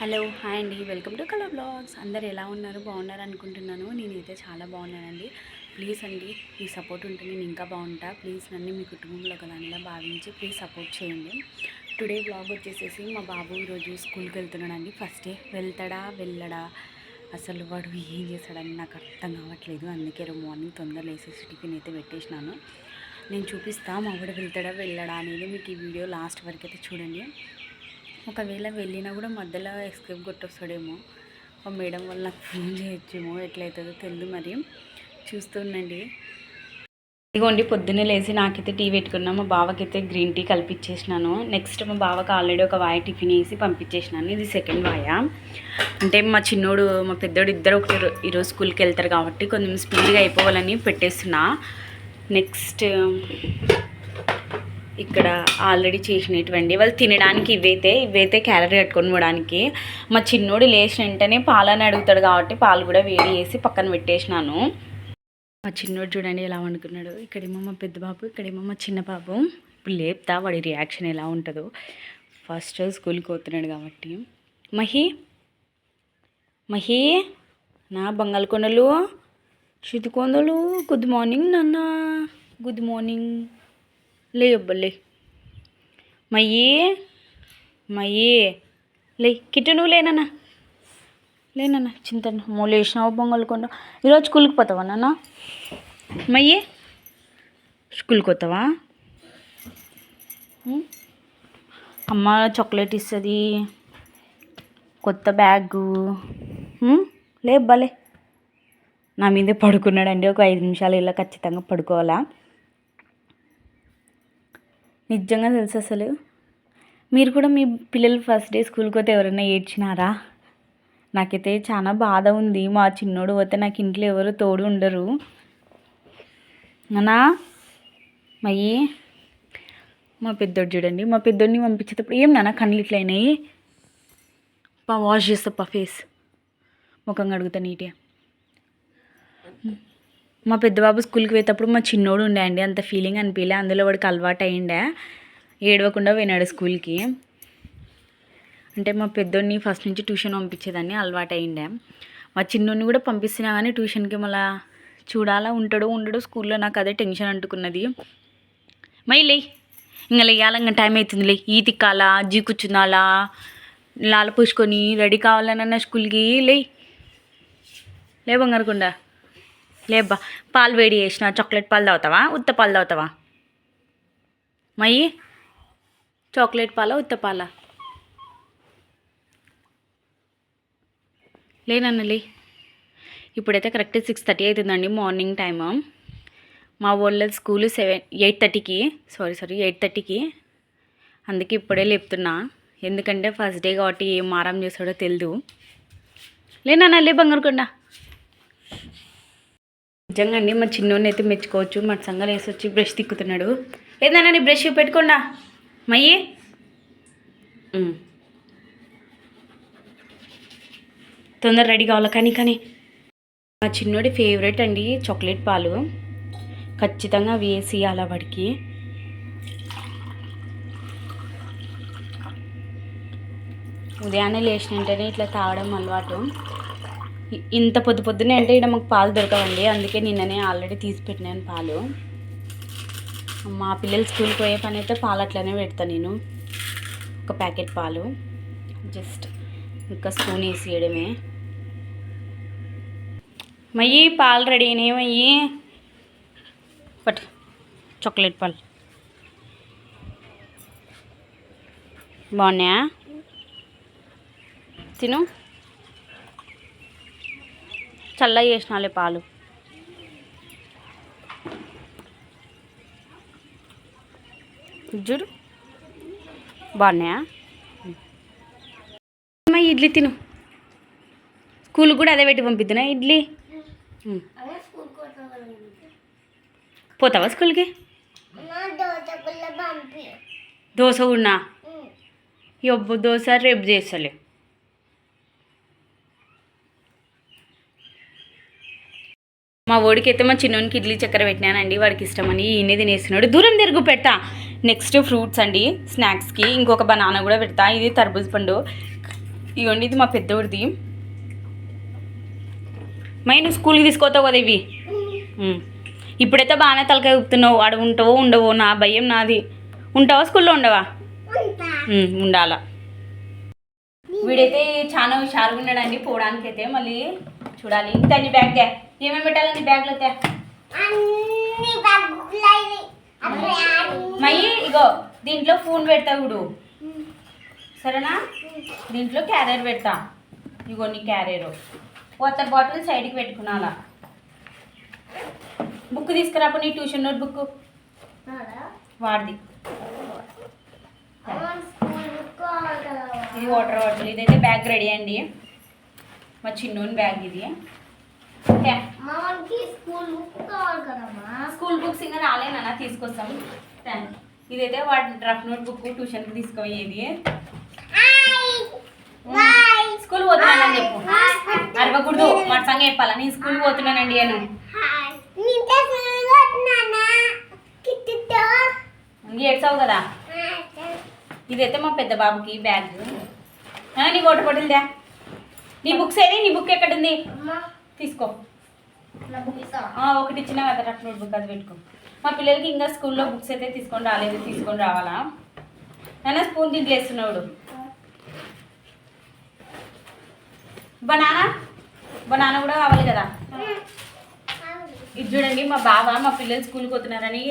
Hello hi అండి, welcome to colour blogs. అందరు ఎలా ఉన్నారు? బాగున్నారు అనుకుంటున్నాను. నేనైతే చాలా బాగున్నానండి. ప్లీజ్ అండి, మీ సపోర్ట్ ఉంటే నేను ఇంకా బాగుంటా. ప్లీజ్ నన్ను మీ కుటుంబంలో ఒక దానిలా భావించి ప్లీజ్ సపోర్ట్ చేయండి. టుడే బ్లాగ్ వచ్చేసేసి మా బాబు ఈరోజు స్కూల్కి వెళ్తున్నాడండి. ఫస్ట్ డే వెళ్తాడా వెళ్ళడా, అసలు వాడు ఏం చేస్తాడని నాకు అర్థం కావట్లేదు. అందుకే మార్నింగ్ తొందరగా లేసేసి టిఫిన్ అయితే పెట్టేసినాను. నేను చూపిస్తాను మా వాడు వెళ్తాడా వెళ్ళడా అనేది. మీకు ఈ వీడియో లాస్ట్ వరకు అయితే చూడండి. ఒకవేళ వెళ్ళినా కూడా మధ్యలో ఎస్కేప్ కొట్టొస్తాడేమో, ఆ మేడం వల్ల నాకు ఫోన్ చేయొచ్చేమో, ఎట్లయితుందో తెలియదు. మరి చూస్తుండండి. ఇదిగోండి, పొద్దున్నే లేచి నాకైతే టీ పెట్టుకున్నా, మా బావకైతే గ్రీన్ టీ కలిపించేసినాను. నెక్స్ట్ మా బావకి ఆల్రెడీ ఒక వాయ టిఫిన్ వేసి పంపించేసినాను. ఇది సెకండ్ వాయ. అంటే మా చిన్నోడు మా పెద్దోడు ఇద్దరు ఒకటి ఈరోజు స్కూల్కి వెళ్తారు కాబట్టి కొంచెం స్పీడ్గా అయిపోవాలని పెట్టేస్తున్నా. నెక్స్ట్ ఇక్కడ ఆల్రెడీ చేసినటువంటి వాళ్ళు తినడానికి ఇవైతే క్యాలరీ కట్టుకొని పోవడానికి. మా చిన్నోడు లేచిన వెంటనే పాలని అడుగుతాడు కాబట్టి పాలు కూడా వేడి చేసి పక్కన పెట్టేసినాను. మా చిన్నోడు చూడండి ఎలా వండుకున్నాడు. ఇక్కడేమో మా పెద్ద బాబు, ఇక్కడేమో మా చిన్న బాబు. ఇప్పుడు లేపుతా, వాడి రియాక్షన్ ఎలా ఉంటుందో. ఫస్ట్ స్కూల్కి పోతున్నాడు కాబట్టి. మహి నా బంగాళకొండలు చితుకొండలు, గుడ్ మార్నింగ్ నాన్న, గుడ్ మార్నింగ్. లే అబ్బలే మయ్యి లే కిట్టు, నువ్వు లేనన్నా చింతన మూలు వేసినావు బొంగల్కొండ. ఈరోజు స్కూల్కి పోతావా నాన్న? మయ్యి స్కూల్కి పోతావా? అమ్మ చాక్లెట్ ఇస్తుంది, కొత్త బ్యాగు. లే అబ్బాలే, నా మీదే పడుకున్నాడండి. ఒక 5 నిమిషాలు ఇలా ఖచ్చితంగా పడుకోవాలా. నిజంగా తెలుసు, అసలు మీరు కూడా మీ పిల్లలు ఫస్ట్ డే స్కూల్కి పోతే ఎవరైనా ఏడ్చినారా? నాకైతే చాలా బాధ ఉంది. మా చిన్నోడు పోతే నాకు ఇంట్లో ఎవరు తోడు ఉండరు. అన్నా మయ్యి, మా పెద్దోడు చూడండి, మా పెద్దోడిని పంపించేటప్పుడు ఏం నాన్న కళ్ళు ఇట్లా అయినాయి, వాష్ చేస్తా ఫేస్, ముఖం కడుగుతా నీట్గా. మా పెద్ద బాబు స్కూల్కి పోయేటప్పుడు మా చిన్నోడు ఉండే అండి, అంత ఫీలింగ్ అనిపించలే. అందులో వాడికి అలవాటు అయ్యిండే, ఏడవకుండా పోయినాడు స్కూల్కి. అంటే మా పెద్దోడిని ఫస్ట్ నుంచి ట్యూషన్ పంపించేదాన్ని, అలవాటు అయ్యిండే. మా చిన్నోడిని కూడా పంపిస్తున్నా కానీ ట్యూషన్కి మళ్ళీ చూడాలా ఉంటాడో ఉండడో స్కూల్లో. నాకు అదే టెన్షన్ అంటుకున్నది. లే ఇంకా లేయాలంగా టైం అవుతుంది. లే ఈ తిక్కాలా, జీ కూర్చుందాలా, లాల పూసుకొని రెడీ కావాలన్న స్కూల్కి. లే బంగారకుండా లేబ్బా. పాలు వేడి చేసిన, చాక్లెట్ పాలు తాగుతావా ఉత్త పాలు తాగుతావా? మయ్యి చాక్లెట్ పాలా ఉత్త పాలా? లేనన్నలే. ఇప్పుడైతే కరెక్ట్ 6:30 అవుతుందండి మార్నింగ్ టైము. మా వాళ్ళ స్కూలు 8:30కి 8:30కి. అందుకే ఇప్పుడే లేపుతున్నా, ఎందుకంటే ఫస్ట్ డే కాబట్టి ఏం మారం చేస్తాడో తెలియదు. లేనన్నా లే బంగారుకొండ. నిజంగా అండి, మా చిన్నోడిని అయితే మెచ్చుకోవచ్చు. మా సంగలు వేసి వచ్చి బ్రష్ తిక్కుతున్నాడు. ఏదన్నా నీ బ్రష్ పెట్టుకోండా మయ్యి. తొందర రెడీ కావాలా కానీ. మా చిన్నోడి ఫేవరెట్ అండి చాక్లెట్ పాలు, ఖచ్చితంగా వేసి అలా వాడికి. ఉదయాన్నే లేచిన వెంటనే ఇట్లా తాగడం అలవాటు. ఇంత పొద్దున్నే అంటే ఇక్కడ మాకు పాలు దొరకవండి, అందుకే నిన్ననే ఆల్రెడీ తీసి పెట్టినాను పాలు. మా పిల్లలు స్కూల్కి పోయే పని అయితే పాలు అట్లనే పెడతాను నేను. ఒక ప్యాకెట్ పాలు జస్ట్ ఇంకా స్పూన్ వేసేయడమే. మయ్యి పాలు రెడీ అయినాయి. మయ్యి బట్ చాక్లెట్ పాలు బాగున్నాయా? తిను. చల్లగా చేసినాలే పాలు. చూడు బాగున్నాయా? ఇడ్లీ తిను. స్కూల్కి కూడా అదే పెట్టి పంపిద్దునా ఇడ్లీ? పోతావా స్కూల్కి? దోశ కూడా ఎబ్బు దోశ రేపు చేస్తలే. మా ఓడికి అయితే మా చిన్నోనికి ఇడ్లీ చక్కెర పెట్టినానండి, వాడికి ఇష్టమని ఈయనే తినేస్తున్నాడు. దూరం తిరుగు పెడతా. నెక్స్ట్ ఫ్రూట్స్ అండి స్నాక్స్కి. ఇంకొక బనానా కూడా పెడతా. ఇది తర్బూజ్ పండు. ఇవ్వండి, ఇది మా పెద్దోడిది. మై నువ్వు స్కూల్కి తీసుకోతావు కదా ఇవి. ఇప్పుడైతే బాగానే తలకాయ ఊపుతున్నావు. ఆడ ఉంటావో ఉండవో నా భయం నాది. ఉంటావా స్కూల్లో ఉండవా? ఉండాలా. వీడైతే చాలా హుషారుగా ఉన్నాడండి పోవడానికి అయితే. మళ్ళీ చూడాలి. ఇంత నీ బ్యాగ్ దే, ఏమేమి పెట్టాలి నీ బ్యాగ్లో తే? మయ్యి ఇగో దీంట్లో ఫోన్ పెడతా చూడు, సరేనా? దీంట్లో క్యారియర్ పెడతా. ఇగో నీ క్యారియర్. వాటర్ బాటిల్ సైడ్కి పెట్టుకున్నాలా. బుక్ తీసుకురాపు, నీ ట్యూషన్ నోట్ బుక్ వాడిది. ఇది వాటర్ బాటిల్. ఇదైతే బ్యాగ్ రెడీ అండి, మా చిన్నోని బ్యాగ్ ఇది. స్కూల్ బుక్స్ ఇంకా రాలేనా, తీసుకొస్తాం. ఇదైతే వాటి రఫ్ నోట్ బుక్ ట్యూషన్కి తీసుకుపోయేది. స్కూల్ పోతున్నానని చెప్పు, అరవకూడదు. మా సంగ చెప్పాలా, నేను స్కూల్ పోతున్నానండి అని. ఏడ్చావు కదా. ఇదైతే మా పెద్ద బాబుకి బ్యాగ్. నీ ఓటు పట్టిందా? నీ బుక్స్ ఏది? నీ బుక్ ఎక్కడుంది? తీసుకో. ఒకటి ఇచ్చిన కదా రఫ్ నోట్ బుక్, అది పెట్టుకో. మా పిల్లలకి ఇంకా స్కూల్లో బుక్స్ అయితే తీసుకొని రాలేదు, తీసుకొని రావాలా. నాన్న స్పూన్ దీంట్లో వేస్తున్నాడు. బనానా కూడా కావాలి కదా. ఇది చూడండి, మా బావ మా పిల్లలు స్కూల్కి పోతున్నారని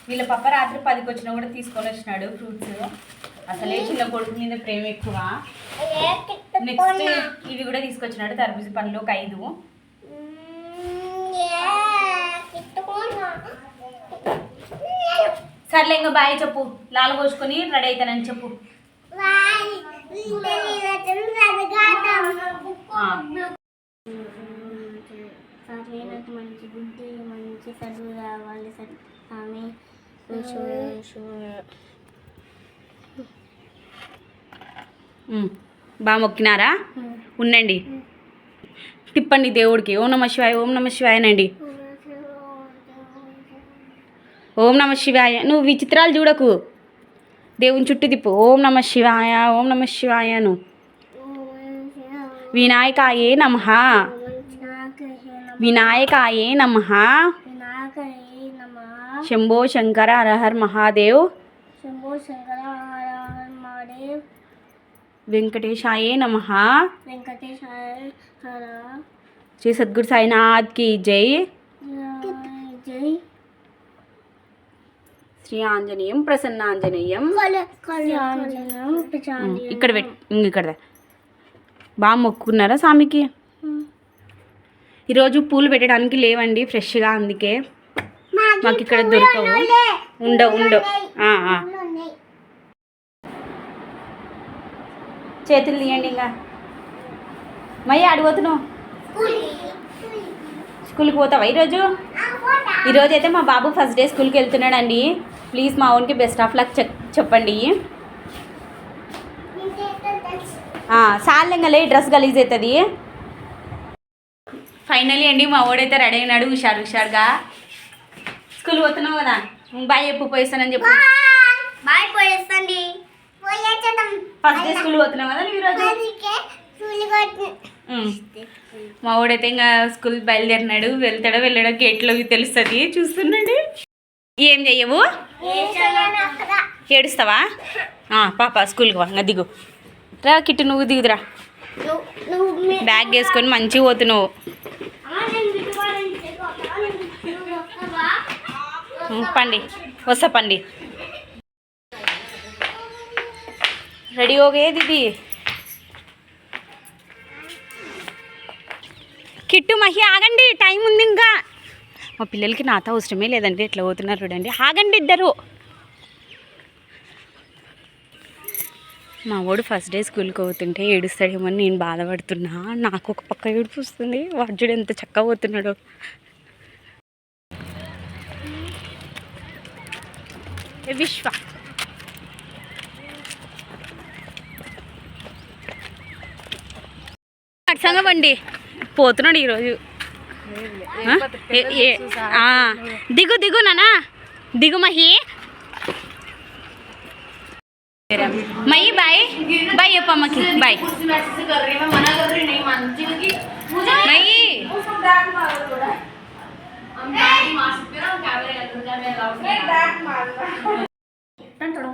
వీళ్ళ పప్ప రాత్రి 10కి వచ్చినా కూడా తీసుకొని వచ్చినాడు ఫ్రూట్స్. అసలే చిన్న కొడుకు మీద ప్రేమ ఎక్కువ. నెక్స్ట్ ఇవి కూడా తీసుకొచ్చినాడు, తర్బూజ పండ్లు ఒక 5. సర్లే ఇంకా బాయ్ చెప్పు. లాలు కోసుకొని రెడీ అవుతానని చెప్పు. మంచి బుద్ధి, మంచి చదువు రావాలి సార్. ఆమె బాగా మొక్కినారా? ఉండండి, తిప్పండి దేవుడికి. ఓం నమ శివాయ, ఓం నమ శివాయనండి. ఓం నమ శివాయ. నువ్వు విచిత్రాలు చూడకు, దేవుని చుట్టూ తిప్పు. ఓం నమ శివాయ, ఓం నమ శివాయను. వినాయకాయే నమః, వినాయకాయే నమః. శంభో శంకర హర హర మహాదేవ్, శంభో శంకర హర హర మహాదేవ్. వెంకటేశాయే నమః, వెంకటేశాయ హర. శ్రీ సద్గురు సాయినాథ్ కి జై జై. శ్రీ ఆంజనేయం ప్రసన్నాంజనేయం. ఇక్కడ ఇక్కడ బాగా మొక్కుకున్నారా స్వామికి? ఈరోజు పూలు పెట్టడానికి లేవండి ఫ్రెష్గా, అందుకే మాకు ఇక్కడ దొరకవు. ఉండవు. చేతులు తీయండి. ఇంకా మయ్య అడిగిపోతున్నావు, స్కూల్కి పోతావా ఈరోజు? ఈరోజు అయితే మా బాబు ఫస్ట్ డే స్కూల్కి వెళ్తున్నాడండి. ప్లీజ్ మా ఓన్కి బెస్ట్ ఆఫ్ లక్ చెప్పండి. సార్లు ఇంకా లే, డ్రెస్ గలీజ్ అవుతుంది. ఫైనలీ అండి మా ఓడైతే రెడీ అయినాడు హుషారుగా. స్కూల్ పోతున్నావు కదా, బాయ్ చెప్పు. పోయిస్తానని చెప్పు. బాయ్ పోయిస్తాండి. ఫస్ట్ డే స్కూల్ పోతున్నావు కదా ఈరోజు. మా ఓడైతే ఇంకా స్కూల్ బయలుదేరినాడు. వెళ్తాడో వెళ్ళాడో గేట్లో తెలుస్తుంది. చూస్తుండండి. ఏం చెయ్యవు? ఏడుస్తావా? పాప స్కూల్కి వా. ఇంకా దిగు రా. కిట్టు నువ్వు దిగుదురా. బ్యాగ్ వేసుకొని మంచిగా పోతున్నావు. పండి వస్తా పండి. రెడీ ఓగే దీది. కిట్టు మహి ఆగండి, టైం ఉంది ఇంకా. మా పిల్లలకి నాతో అవసరమే లేదండి, ఎట్లా పోతున్నారు చూడండి. ఆగండి ఇద్దరు. మా వాడు ఫస్ట్ డే స్కూల్కి పోతుంటే ఏడుస్తాడేమో అని నేను బాధపడుతున్నా. నాకు ఒక పక్క ఏడుపు వస్తుంది. వాడు చూడు ఎంత చక్కగా పోతున్నాడు. విశ్వ అట్సంగా బండి పోతున్నాడు ఈరోజు. దిగు నానా, దిగు మహి. మై బాయ్ బాయ్ చెప్పమ్మకి బాయ్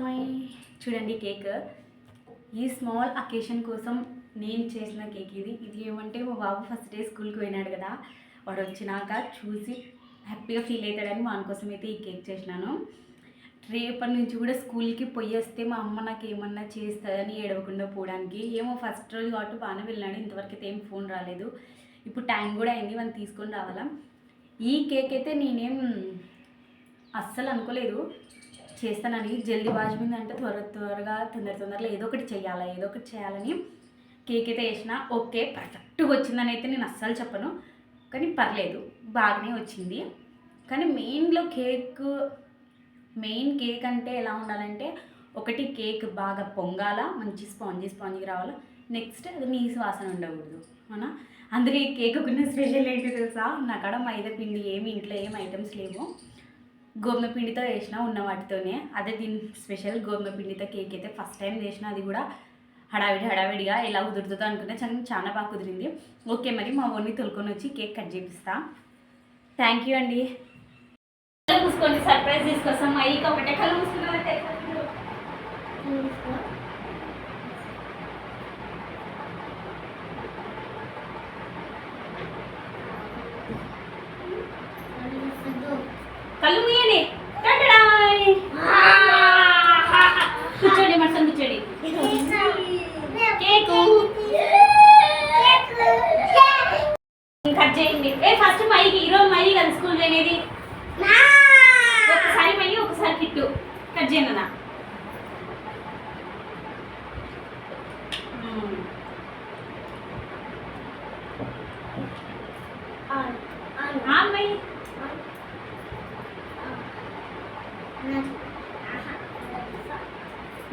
మై చూడండి కేక్ ఈ స్మాల్ అకేషన్ కోసం నేను చేసిన కేక్ ఇది ఏమంటే మా బాబు ఫస్ట్ డే స్కూల్కి పోయినాడు కదా, వాడు వచ్చినాక చూసి హ్యాపీగా ఫీల్ అవుతాడని వాని కోసం అయితే ఈ కేక్ చేసినాను. రేపటి నుంచి కూడా స్కూల్కి పోయి వస్తే మా అమ్మ నాకు ఏమన్నా చేస్తుందని ఏడవకుండా పోవడానికి. ఏమో ఫస్ట్ రోజు కాబట్టి బాగానే వెళ్ళాడు, ఇంతవరకు అయితే ఏం ఫోన్ రాలేదు. ఇప్పుడు టైం కూడా అయింది, మనం తీసుకొని రావాలా. ఈ కేక్ అయితే నేనేం అస్సలు అనుకోలేదు చేస్తానని. జల్దీ బాజు మీద అంటే తొందరగా ఏదో ఒకటి చేయాలని కేక్ అయితే వేసిన. ఓకే పర్ఫెక్ట్గా వచ్చిందని అయితే నేను అస్సలు చెప్పను, కానీ పర్లేదు బాగానే వచ్చింది. కానీ మెయిన్ కేక్ అంటే ఎలా ఉండాలంటే, ఒకటి కేక్ బాగా పొంగాల, మంచి స్పాంజీగా రావాలి. నెక్స్ట్ అది నీసు వాసన ఉండకూడదు అవునా. అందరూ ఈ కేక్ కొన్ని స్పెషల్ ఏంటి తెలుసా, నాకాడ మైదా పిండి ఇంట్లో ఏం ఐటమ్స్ లేవు, గోధుమ పిండితో వేసిన ఉన్న వాటితోనే. అదే దీని స్పెషల్ గోధుమ పిండితో కేక్ అయితే ఫస్ట్ టైం చేసిన. అది కూడా హడావిడిగా ఎలా కుదురుతుందో అనుకున్నా, చాలా బాగా కుదిరింది. ఓకే మరి మా ఓన్ని తొలుకొని వచ్చి కేక్ కట్ చేపిస్తా. థ్యాంక్ యూ అండి. మూసుకొని సర్ప్రైజ్ తీసుకొస్తాం. అయ్యి ఒకటే కళ్ళు మూసుకున్నామంటే కళ్ళు మూయండి. కూర్చోండి మర్సం కూర్చోండి. కేకు కట్ చేయండి. ఫస్ట్ మైకి ఈరోజు మై కదా స్కూల్ అనేది. ఒకసారి మై ఒకసారి కిట్టు కట్ చేయండి అన్న.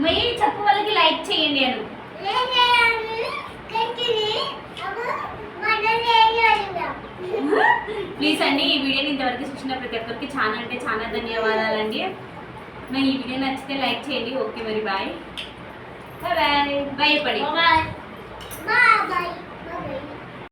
మై చెప్పు వాళ్ళకి లైక్ చేయండి అను. ప్లీజ్ అండి ఈ వీడియోని ఇంతవరకు చూసిన ప్రతి ఒక్కరికి చాలా అంటే చాలా ధన్యవాదాలండి. మరి ఈ వీడియో నచ్చితే లైక్ చేయండి. ఓకే మరి బాయ్ బాయ్ బాయ్ బాయ్.